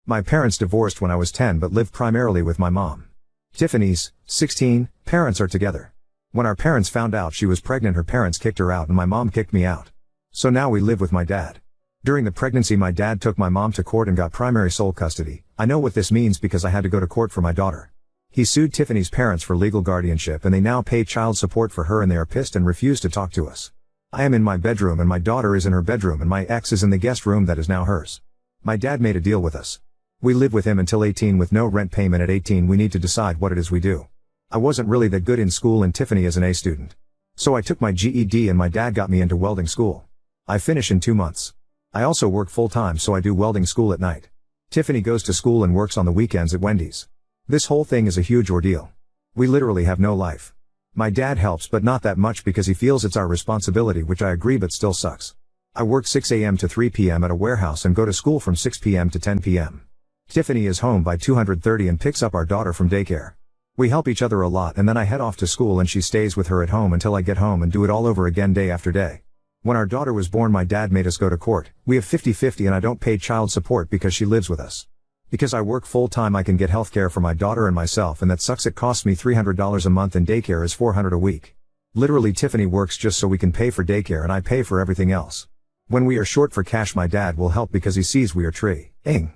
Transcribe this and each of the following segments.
My parents divorced when I was 10 but lived primarily with my mom. Tiffany's, 16, parents are together. When our parents found out she was pregnant, her parents kicked her out and my mom kicked me out. So now we live with my dad. During the pregnancy, my dad took my mom to court and got primary sole custody. I know what this means because I had to go to court for my daughter. He sued Tiffany's parents for legal guardianship and they now pay child support for her, and they are pissed and refuse to talk to us. I am in my bedroom and my daughter is in her bedroom and my ex is in the guest room that is now hers. My dad made a deal with us. We live with him until 18 with no rent payment. At 18 we need to decide what it is we do. I wasn't really that good in school and Tiffany is an A student. So I took my GED and my dad got me into welding school. I finish in 2 months. I also work full-time, so I do welding school at night. Tiffany goes to school and works on the weekends at Wendy's. This whole thing is a huge ordeal. We literally have no life. My dad helps but not that much because he feels it's our responsibility, which I agree but still sucks. I work 6 a.m. to 3 p.m. at a warehouse and go to school from 6 p.m. to 10 p.m. Tiffany is home by 2:30 and picks up our daughter from daycare. We help each other a lot and then I head off to school and she stays with her at home until I get home and do it all over again day after day. When our daughter was born, my dad made us go to court. We have 50-50 and I don't pay child support because she lives with us. Because I work full-time I can get health care for my daughter and myself, and that sucks. It costs me $300 a month and daycare is $400 a week. Literally Tiffany works just so we can pay for daycare and I pay for everything else. When we are short for cash my dad will help because he sees we are trying.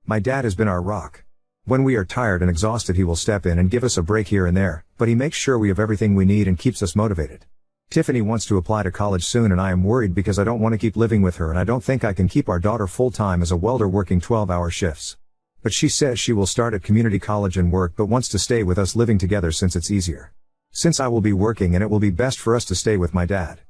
My dad has been our rock. When we are tired and exhausted he will step in and give us a break here and there, but he makes sure we have everything we need and keeps us motivated. Tiffany wants to apply to college soon and I am worried because I don't want to keep living with her and I don't think I can keep our daughter full-time as a welder working 12-hour shifts. But she says she will start at community college and work but wants to stay with us living together since it's easier. Since I will be working and it will be best for us to stay with my dad.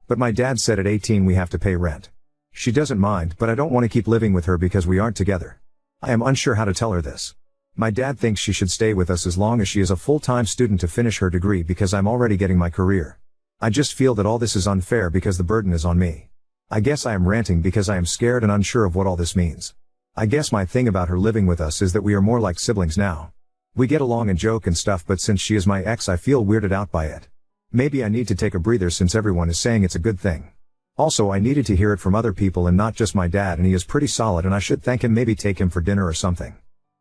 But my dad said at 18 we have to pay rent. She doesn't mind, but I don't want to keep living with her because we aren't together. I am unsure how to tell her this. My dad thinks she should stay with us as long as she is a full-time student to finish her degree because I'm already getting my career. I just feel that all this is unfair because the burden is on me. I guess I am ranting because I am scared and unsure of what all this means. I guess my thing about her living with us is that we are more like siblings now. We get along and joke and stuff, but since she is my ex I feel weirded out by it. Maybe I need to take a breather since everyone is saying it's a good thing. Also I needed to hear it from other people and not just my dad, and he is pretty solid and I should thank him, maybe take him for dinner or something.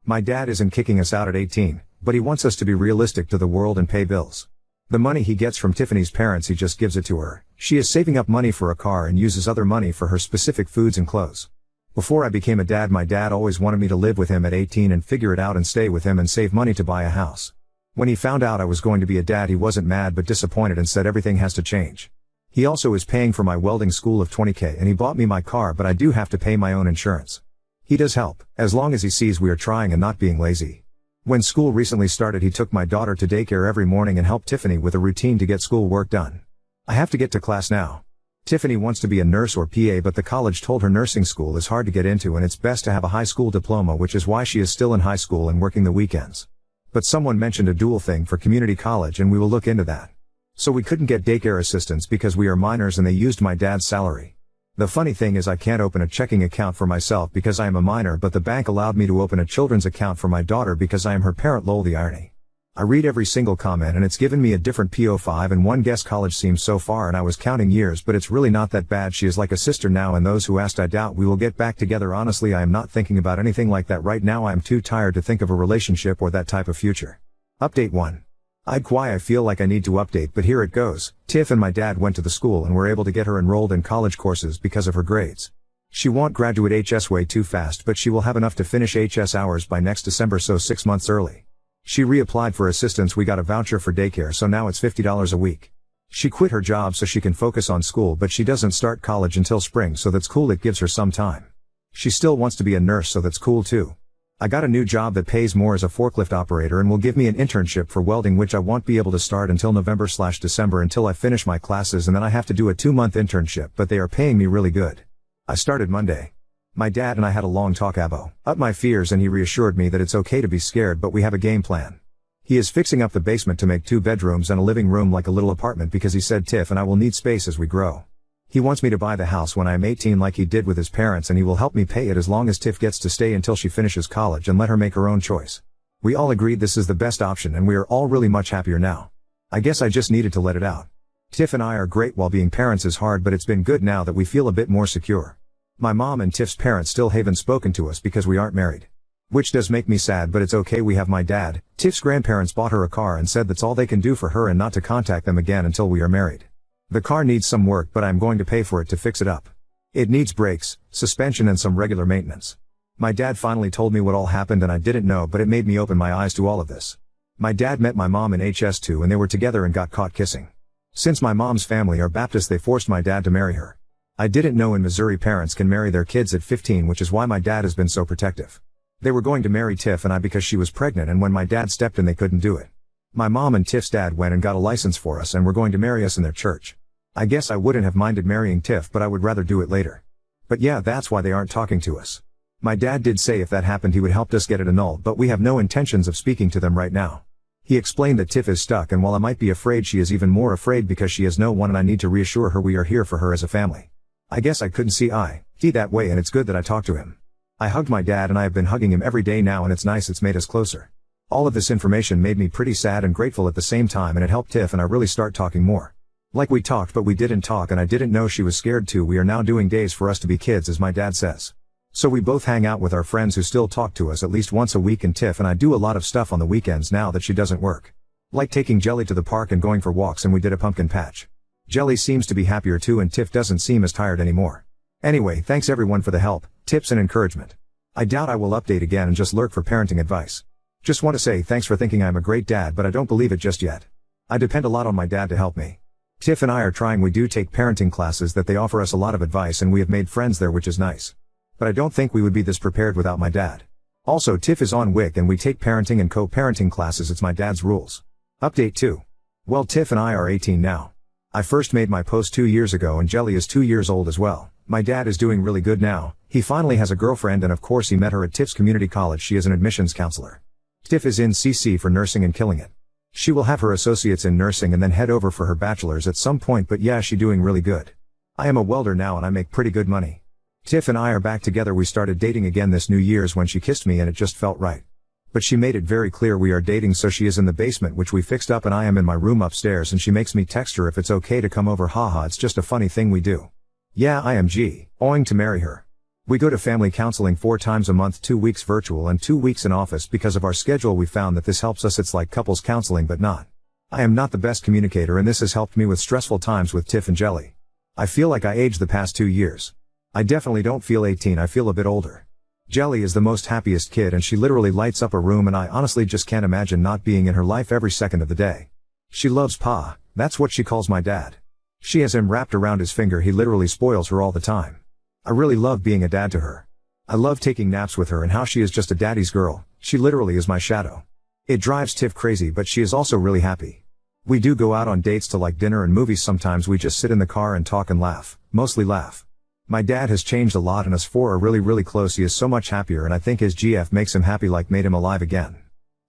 My dad isn't kicking us out at 18, but he wants us to be realistic to the world and pay bills. The money he gets from Tiffany's parents he just gives it to her. She is saving up money for a car and uses other money for her specific foods and clothes. Before I became a dad my dad always wanted me to live with him at 18 and figure it out and stay with him and save money to buy a house. When he found out I was going to be a dad he wasn't mad but disappointed and said everything has to change. He also is paying for my welding school of $20,000 and he bought me my car, but I do have to pay my own insurance. He does help, as long as he sees we are trying and not being lazy. When school recently started he took my daughter to daycare every morning and helped Tiffany with a routine to get school work done. I have to get to class now. Tiffany wants to be a nurse or PA, but the college told her nursing school is hard to get into and it's best to have a high school diploma, which is why she is still in high school and working the weekends. But someone mentioned a dual thing for community college and we will look into that. So we couldn't get daycare assistance because we are minors and they used my dad's salary. The funny thing is I can't open a checking account for myself because I am a minor, but the bank allowed me to open a children's account for my daughter because I am her parent. Lol, the irony. I read every single comment and it's given me a different PO5 and one guess college seems so far and I was counting years, but it's really not that bad. She is like a sister now, and those who asked I doubt we will get back together. Honestly I am not thinking about anything like that right now. I am too tired to think of a relationship or that type of future. Update 1. I feel like I need to update, but here it goes. Tiff and my dad went to the school and were able to get her enrolled in college courses because of her grades. She won't graduate HS way too fast, but she will have enough to finish HS hours by next December, so 6 months early. She reapplied for assistance, we got a voucher for daycare, so now it's $50 a week. She quit her job so she can focus on school, but she doesn't start college until spring, so that's cool, it gives her some time. She still wants to be a nurse, so that's cool too. I got a new job that pays more as a forklift operator and will give me an internship for welding, which I won't be able to start until November/December until I finish my classes, and then I have to do a 2-month internship, but they are paying me really good. I started Monday. My dad and I had a long talk about my fears and he reassured me that it's okay to be scared, but we have a game plan. He is fixing up the basement to make 2 bedrooms and a living room like a little apartment because he said Tiff and I will need space as we grow. He wants me to buy the house when I am 18 like he did with his parents, and he will help me pay it as long as Tiff gets to stay until she finishes college and let her make her own choice. We all agreed this is the best option and we are all really much happier now. I guess I just needed to let it out. Tiff and I are great while being parents is hard, but it's been good now that we feel a bit more secure. My mom and Tiff's parents still haven't spoken to us because we aren't married. Which does make me sad, but it's okay, we have my dad. Tiff's grandparents bought her a car and said that's all they can do for her and not to contact them again until we are married. The car needs some work, but I'm going to pay for it to fix it up. It needs brakes, suspension and some regular maintenance. My dad finally told me what all happened and I didn't know, but it made me open my eyes to all of this. My dad met my mom in HS2 and they were together and got caught kissing. Since my mom's family are Baptist, they forced my dad to marry her. I didn't know in Missouri parents can marry their kids at 15, which is why my dad has been so protective. They were going to marry Tiff and I because she was pregnant, and when my dad stepped in they couldn't do it. My mom and Tiff's dad went and got a license for us and were going to marry us in their church. I guess I wouldn't have minded marrying Tiff, but I would rather do it later. But yeah, that's why they aren't talking to us. My dad did say if that happened he would help us get it annulled, but we have no intentions of speaking to them right now. He explained that Tiff is stuck, and while I might be afraid, she is even more afraid because she has no one, and I need to reassure her we are here for her as a family. I guess I couldn't see eye to that way, and it's good that I talked to him. I hugged my dad and I have been hugging him every day now, and it's nice, it's made us closer. All of this information made me pretty sad and grateful at the same time, and it helped Tiff and I really start talking more. Like we talked but we didn't talk, and I didn't know she was scared too. We are now doing days for us to be kids, as my dad says. So we both hang out with our friends who still talk to us at least once a week, and Tiff and I do a lot of stuff on the weekends now that she doesn't work. Like taking Jelly to the park and going for walks, and we did a pumpkin patch. Jelly seems to be happier too, and Tiff doesn't seem as tired anymore. Anyway, thanks everyone for the help, tips and encouragement. I doubt I will update again and just lurk for parenting advice. Just want to say thanks for thinking I'm a great dad, but I don't believe it just yet. I depend a lot on my dad to help me. Tiff and I are trying. We do take parenting classes that they offer us a lot of advice, and we have made friends there, which is nice. But I don't think we would be this prepared without my dad. Also, Tiff is on WIC and we take parenting and co-parenting classes. It's my dad's rules. Update 2. Well, Tiff and I are 18 now. I first made my post 2 years ago, and Jelly is 2 years old as well. My dad is doing really good now. He finally has a girlfriend, and of course he met her at Tiff's community college. She is an admissions counselor. Tiff is in CC for nursing and killing it. She will have her associates in nursing and then head over for her bachelor's at some point, but yeah, she doing really good. I am a welder now and I make pretty good money. Tiff and I are back together. We started dating again this New Year's when she kissed me and it just felt right. But she made it very clear we are dating, so she is in the basement, which we fixed up, and I am in my room upstairs, and she makes me text her if it's okay to come over. Haha, it's just a funny thing we do. Yeah, I am going to marry her. We go to family counseling 4 times a month, 2 weeks virtual and 2 weeks in office. Because of our schedule we found that this helps us. It's like couples counseling but not. I am not the best communicator, and this has helped me with stressful times with Tiff and Jelly. I feel like I aged the past 2 years. I definitely don't feel 18, I feel a bit older. Jelly is the most happiest kid, and she literally lights up a room, and I honestly just can't imagine not being in her life every second of the day. She loves Pa, that's what she calls my dad. She has him wrapped around his finger. He literally spoils her all the time. I really love being a dad to her. I love taking naps with her and how she is just a daddy's girl. She literally is my shadow. It drives Tiff crazy, but she is also really happy. We do go out on dates to like dinner and movies. Sometimes we just sit in the car and talk and laugh, mostly laugh. My dad has changed a lot, and us 4 are really close. He is so much happier, and I think his GF makes him happy, like made him alive again.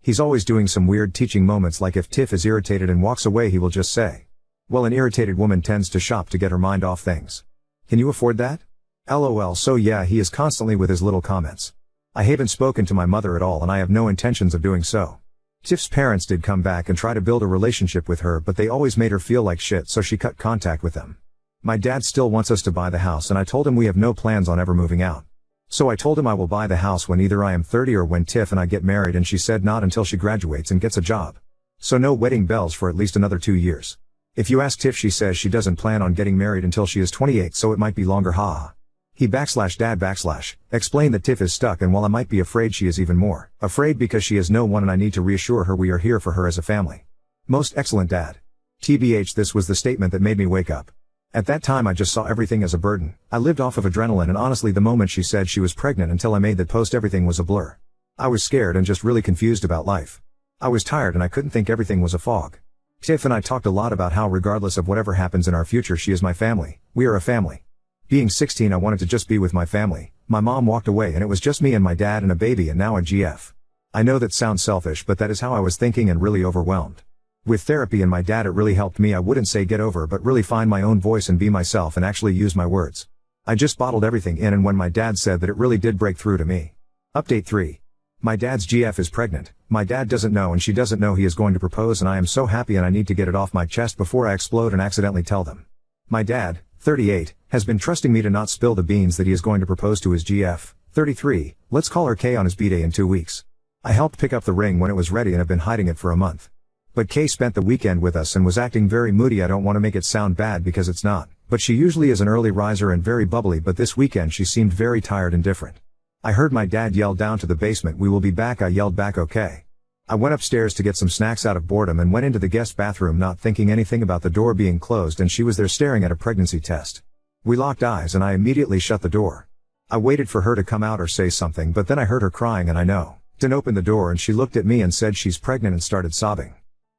He's always doing some weird teaching moments, like if Tiff is irritated and walks away he will just say, "Well, an irritated woman tends to shop to get her mind off things. Can you afford that?" LOL. So yeah, he is constantly with his little comments. I haven't spoken to my mother at all, and I have no intentions of doing so. Tiff's parents did come back and try to build a relationship with her, but they always made her feel like shit, so she cut contact with them. My dad still wants us to buy the house, and I told him we have no plans on ever moving out. So I told him I will buy the house when either I am 30 or when Tiff and I get married, and she said not until she graduates and gets a job. So no wedding bells for at least another 2 years. If you ask Tiff, she says she doesn't plan on getting married until she is 28, so it might be longer. Haha. He /dad/ explained that Tiff is stuck, and while I might be afraid, she is even more afraid because she has no one, and I need to reassure her we are here for her as a family. Most excellent dad. TBH, this was the statement that made me wake up. At that time I just saw everything as a burden. I lived off of adrenaline, and honestly the moment she said she was pregnant until I made that post, everything was a blur. I was scared and just really confused about life. I was tired and I couldn't think, everything was a fog. Tiff and I talked a lot about how regardless of whatever happens in our future, she is my family. We are a family. Being 16, I wanted to just be with my family. My mom walked away and it was just me and my dad and a baby, and now a GF. I know that sounds selfish, but that is how I was thinking and really overwhelmed. With therapy and my dad, it really helped me. I wouldn't say get over, but really find my own voice and be myself and actually use my words. I just bottled everything in, and when my dad said that, it really did break through to me. Update 3. My dad's GF is pregnant. My dad doesn't know and she doesn't know he is going to propose, and I am so happy, and I need to get it off my chest before I explode and accidentally tell them. My dad, 38, has been trusting me to not spill the beans that he is going to propose to his GF, 33, let's call her Kay on his b-day in 2 weeks. I helped pick up the ring when it was ready and have been hiding it for a month. But Kay spent the weekend with us and was acting very moody. I don't want to make it sound bad because it's not, but she usually is an early riser and very bubbly, but this weekend she seemed very tired and different. I heard my dad yell down to the basement, "We will be back." I yelled back, "Okay." I went upstairs to get some snacks out of boredom and went into the guest bathroom not thinking anything about the door being closed, and she was there staring at a pregnancy test. We locked eyes and I immediately shut the door. I waited for her to come out or say something, but then I heard her crying and I didn't open the door, and she looked at me and said she's pregnant and started sobbing.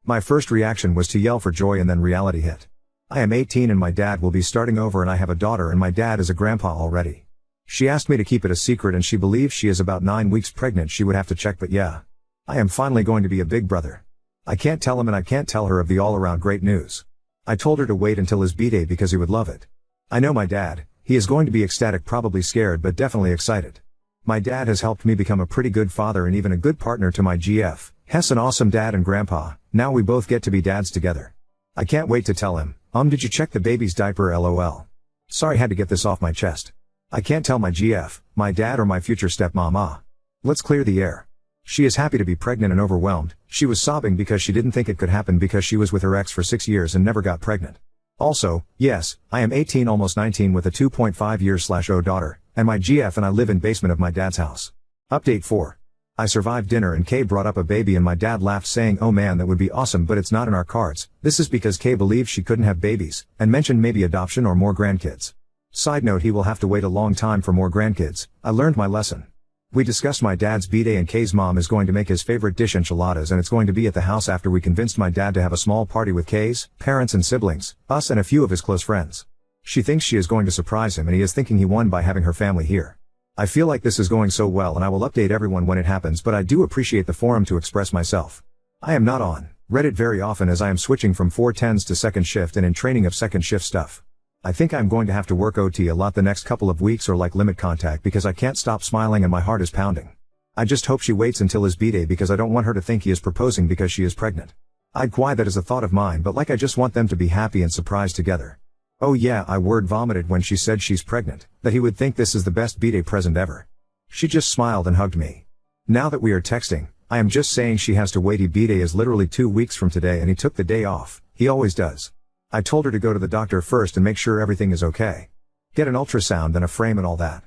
My first reaction was to yell for joy, and then reality hit. I am 18 and my dad will be starting over, and I have a daughter and my dad is a grandpa already. She asked me to keep it a secret and she believes she is about 9 weeks pregnant. She would have to check, but yeah. I am finally going to be a big brother. I can't tell him and I can't tell her of the all-around great news. I told her to wait until his b-day because he would love it. I know my dad, he is going to be ecstatic, probably scared but definitely excited. My dad has helped me become a pretty good father and even a good partner to my GF. Hess an awesome dad and grandpa. Now we both get to be dads together. I can't wait to tell him, did you check the baby's diaper, lol. Sorry, had to get this off my chest. I can't tell my GF, my dad or my future stepmom. Let's clear the air. She is happy to be pregnant and overwhelmed. She was sobbing because she didn't think it could happen because she was with her ex for 6 years and never got pregnant. Also, yes, I am 18 almost 19 with a 2.5 years/old daughter, and my GF and I live in basement of my dad's house. Update 4. I survived dinner and Kay brought up a baby and my dad laughed saying, "Oh man, that would be awesome, but it's not in our cards." This is because Kay believes she couldn't have babies, and mentioned maybe adoption or more grandkids. Side note, he will have to wait a long time for more grandkids. I learned my lesson. We discussed my dad's b-day and Kay's mom is going to make his favorite dish, enchiladas, and it's going to be at the house after we convinced my dad to have a small party with Kay's parents and siblings, us and a few of his close friends. She thinks she is going to surprise him and he is thinking he won by having her family here. I feel like this is going so well and I will update everyone when it happens, but I do appreciate the forum to express myself. I am not on Reddit very often as I am switching from 410s to second shift and in training of second shift stuff. I think I'm going to have to work OT a lot the next couple of weeks or like limit contact because I can't stop smiling and my heart is pounding. I just hope she waits until his b-day because I don't want her to think he is proposing because she is pregnant. I'd quite that is a thought of mine, but like I just want them to be happy and surprised together. Oh yeah, I word vomited when she said she's pregnant, that he would think this is the best b-day present ever. She just smiled and hugged me. Now that we are texting, I am just saying she has to wait. His b-day is literally 2 weeks from today and he took the day off. He always does. I told her to go to the doctor first and make sure everything is okay. Get an ultrasound and a frame and all that.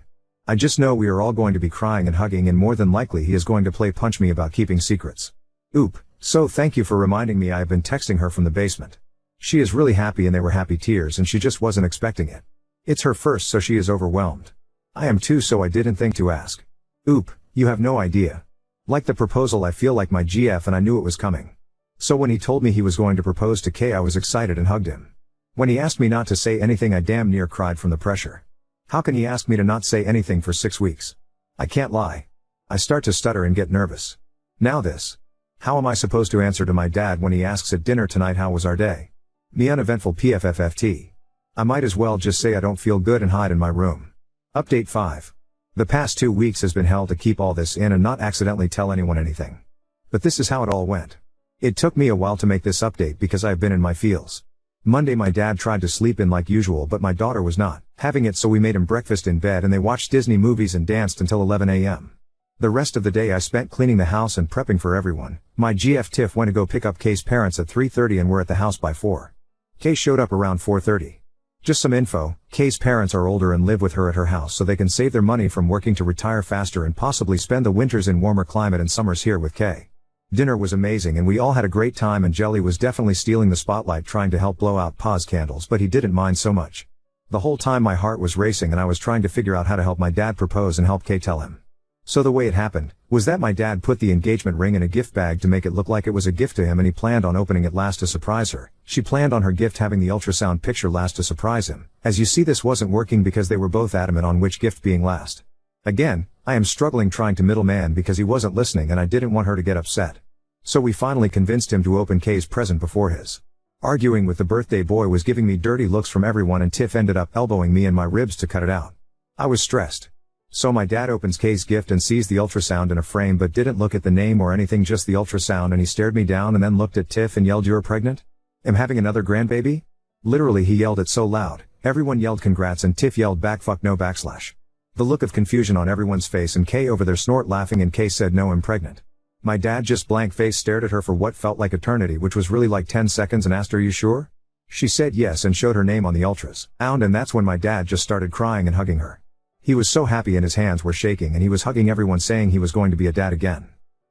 I just know we are all going to be crying and hugging, and more than likely he is going to play punch me about keeping secrets. Oop, so thank you for reminding me. I have been texting her from the basement. She is really happy and they were happy tears and she just wasn't expecting it. It's her first so she is overwhelmed. I am too, so I didn't think to ask. Oop, you have no idea. Like the proposal, I feel like my GF and I knew it was coming. So when he told me he was going to propose to Kay, I was excited and hugged him. When he asked me not to say anything, I damn near cried from the pressure. How can he ask me to not say anything for 6 weeks? I can't lie. I start to stutter and get nervous. Now this. How am I supposed to answer to my dad when he asks at dinner tonight how was our day? Me uneventful PFFFT. I might as well just say I don't feel good and hide in my room. Update 5. The past 2 weeks has been hell to keep all this in and not accidentally tell anyone anything. But this is how it all went. It took me a while to make this update because I've been in my feels. Monday my dad tried to sleep in like usual, but my daughter was not having it, so we made him breakfast in bed and they watched Disney movies and danced until 11 a.m. The rest of the day I spent cleaning the house and prepping for everyone. My GF Tiff went to go pick up Kay's parents at 3:30 and were at the house by 4. Kay showed up around 4:30. Just some info, Kay's parents are older and live with her at her house so they can save their money from working to retire faster and possibly spend the winters in warmer climate and summers here with Kay. Dinner was amazing and we all had a great time, and Jelly was definitely stealing the spotlight trying to help blow out Pa's candles, but he didn't mind so much. The whole time my heart was racing and I was trying to figure out how to help my dad propose and help Kay tell him. So the way it happened was that my dad put the engagement ring in a gift bag to make it look like it was a gift to him, and he planned on opening it last to surprise her. She planned on her gift having the ultrasound picture last to surprise him. As you see, this wasn't working because they were both adamant on which gift being last. Again, I am struggling trying to middleman because he wasn't listening and I didn't want her to get upset. So we finally convinced him to open Kay's present before his. Arguing with the birthday boy was giving me dirty looks from everyone, and Tiff ended up elbowing me in my ribs to cut it out. I was stressed. So my dad opens Kay's gift and sees the ultrasound in a frame but didn't look at the name or anything, just the ultrasound, and he stared me down and then looked at Tiff and yelled, "You're pregnant? Am having another grandbaby?" Literally he yelled it so loud, everyone yelled congrats and Tiff yelled back, "Fuck no !" The look of confusion on everyone's face and Kay over their snort laughing, and Kay said, "No, I'm pregnant." My dad just blank face stared at her for what felt like eternity, which was really like 10 seconds, and asked, "Are you sure?" She said yes and showed her name on the ultrasound, and that's when my dad just started crying and hugging her. He was so happy and his hands were shaking, and he was hugging everyone saying he was going to be a dad again.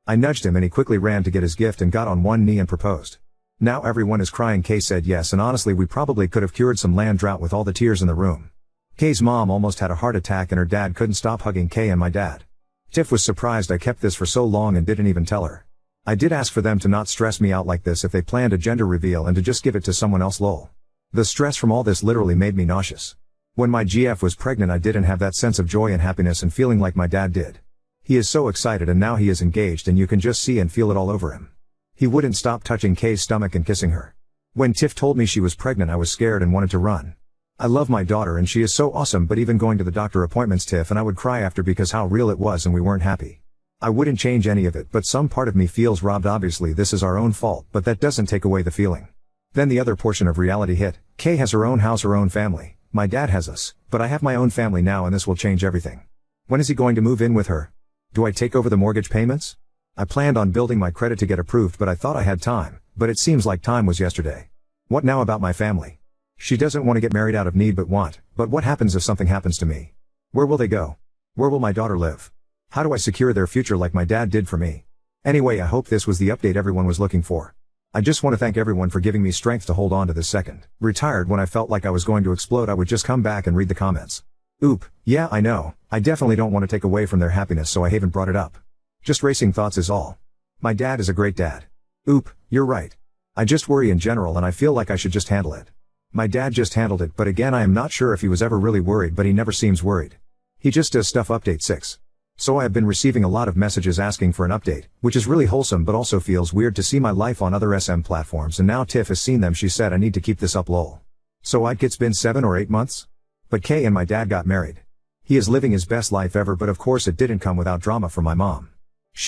I nudged him and he quickly ran to get his gift and got on one knee and proposed. Now everyone is crying. Kay said yes, and honestly we probably could have cured some land drought with all the tears in the room. Kay's mom almost had a heart attack and her dad couldn't stop hugging Kay and my dad. Tiff was surprised I kept this for so long and didn't even tell her. I did ask for them to not stress me out like this if they planned a gender reveal and to just give it to someone else, lol. The stress from all this literally made me nauseous. When my GF was pregnant I didn't have that sense of joy and happiness and feeling like my dad did. He is so excited, and now he is engaged and you can just see and feel it all over him. He wouldn't stop touching Kay's stomach and kissing her. When Tiff told me she was pregnant I was scared and wanted to run. I love my daughter and she is so awesome, but even going to the doctor appointments, Tiff and I would cry after because how real it was and we weren't happy. I wouldn't change any of it, but some part of me feels robbed. Obviously this is our own fault, but that doesn't take away the feeling. Then the other portion of reality hit. Kay has her own house, her own family. My dad has us, but I have my own family now and this will change everything. When is he going to move in with her? Do I take over the mortgage payments? I planned on building my credit to get approved, but I thought I had time, but it seems like time was yesterday. What now about my family? She doesn't want to get married out of need but what happens if something happens to me? Where will they go? Where will my daughter live? How do I secure their future like my dad did for me? Anyway, I hope this was the update everyone was looking for. I just want to thank everyone for giving me strength to hold on to this second. Retired when I felt like I was going to explode. I would just come back and read the comments. Oop, yeah I know, I definitely don't want to take away from their happiness, so I haven't brought it up. Just racing thoughts is all. My dad is a great dad. Oop, you're right. I just worry in general and I feel like I should just handle it. My dad just handled it, but again I am not sure if he was ever really worried, but he never seems worried. He just does stuff. Update 6. So I have been receiving a lot of messages asking for an update, which is really wholesome but also feels weird to see my life on other SM platforms, and now Tiff has seen them. She said I need to keep this up, lol. So it's been 7 or 8 months? But Kay and my dad got married. He is living his best life ever, but of course it didn't come without drama from my mom.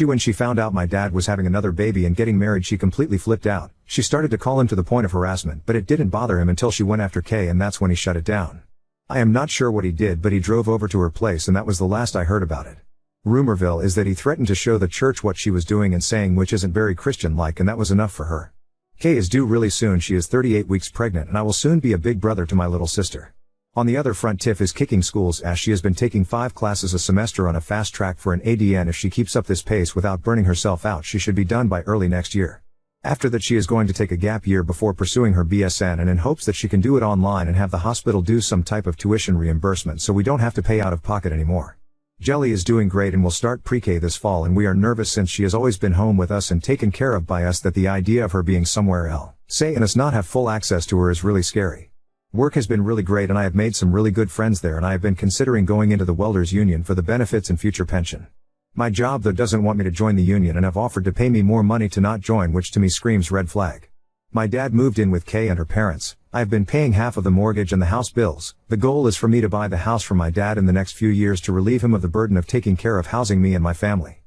When she found out my dad was having another baby and getting married, she completely flipped out. She started to call him to the point of harassment, but it didn't bother him until she went after Kay, and that's when he shut it down. I am not sure what he did, but he drove over to her place and that was the last I heard about it. Rumorville is that he threatened to show the church what she was doing and saying, which isn't very Christian-like, and that was enough for her. Kay is due really soon. She is 38 weeks pregnant and I will soon be a big brother to my little sister. On the other front, Tiff is kicking school's ass. She has been taking 5 classes a semester on a fast track for an ADN. If she keeps up this pace without burning herself out, she should be done by early next year. After that she is going to take a gap year before pursuing her BSN, and in hopes that she can do it online and have the hospital do some type of tuition reimbursement so we don't have to pay out of pocket anymore. Jelly is doing great and will start pre-K this fall, and we are nervous since she has always been home with us and taken care of by us, that the idea of her being somewhere else, say, and us not have full access to her is really scary. Work has been really great and I have made some really good friends there, and I have been considering going into the welders union for the benefits and future pension. My job though doesn't want me to join the union and have offered to pay me more money to not join, which to me screams red flag. My dad moved in with Kay and her parents. I have been paying half of the mortgage and the house bills. The goal is for me to buy the house for my dad in the next few years to relieve him of the burden of taking care of housing me and my family.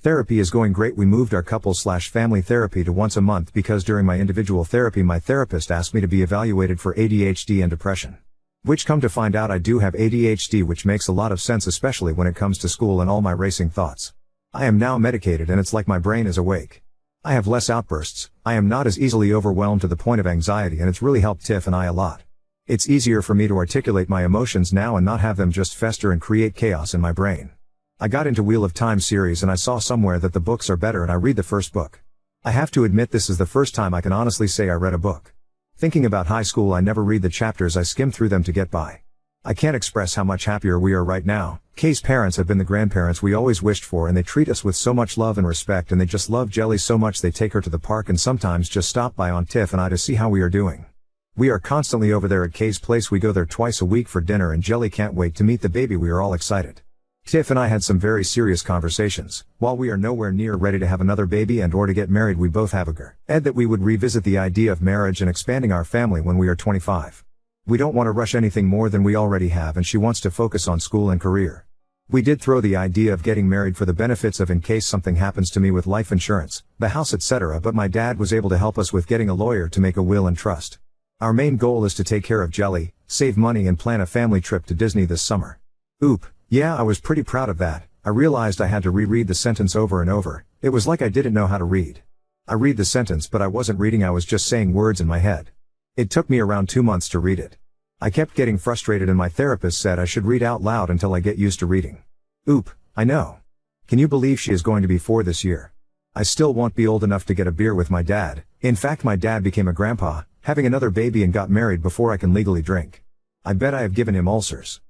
Therapy is going great. We moved our couple/family therapy to once a month because during my individual therapy my therapist asked me to be evaluated for ADHD and depression. Which, come to find out, I do have ADHD, which makes a lot of sense, especially when it comes to school and all my racing thoughts. I am now medicated and it's like my brain is awake. I have less outbursts. I am not as easily overwhelmed to the point of anxiety, and it's really helped Tiff and I a lot. It's easier for me to articulate my emotions now and not have them just fester and create chaos in my brain. I got into Wheel of Time series and I saw somewhere that the books are better, and I read the first book. I have to admit this is the first time I can honestly say I read a book. Thinking about high school, I never read the chapters, I skim through them to get by. I can't express how much happier we are right now. Kay's parents have been the grandparents we always wished for, and they treat us with so much love and respect, and they just love Jelly so much they take her to the park and sometimes just stop by on Tiff and I to see how we are doing. We are constantly over there at Kay's place. We go there twice a week for dinner and Jelly can't wait to meet the baby. We are all excited. Tiff and I had some very serious conversations. While we are nowhere near ready to have another baby and or to get married, we both have agreed that we would revisit the idea of marriage and expanding our family when we are 25. We don't want to rush anything more than we already have, and she wants to focus on school and career. We did throw the idea of getting married for the benefits of in case something happens to me with life insurance, the house, etc., but my dad was able to help us with getting a lawyer to make a will and trust. Our main goal is to take care of Jelly, save money and plan a family trip to Disney this summer. Oop. Yeah, I was pretty proud of that. I realized I had to reread the sentence over and over. It was like I didn't know how to read. I read the sentence but I wasn't reading, I was just saying words in my head. It took me around 2 months to read it. I kept getting frustrated and my therapist said I should read out loud until I get used to reading. Oop, I know. Can you believe she is going to be 4 this year? I still won't be old enough to get a beer with my dad. In fact, my dad became a grandpa, having another baby and got married before I can legally drink. I bet I have given him ulcers.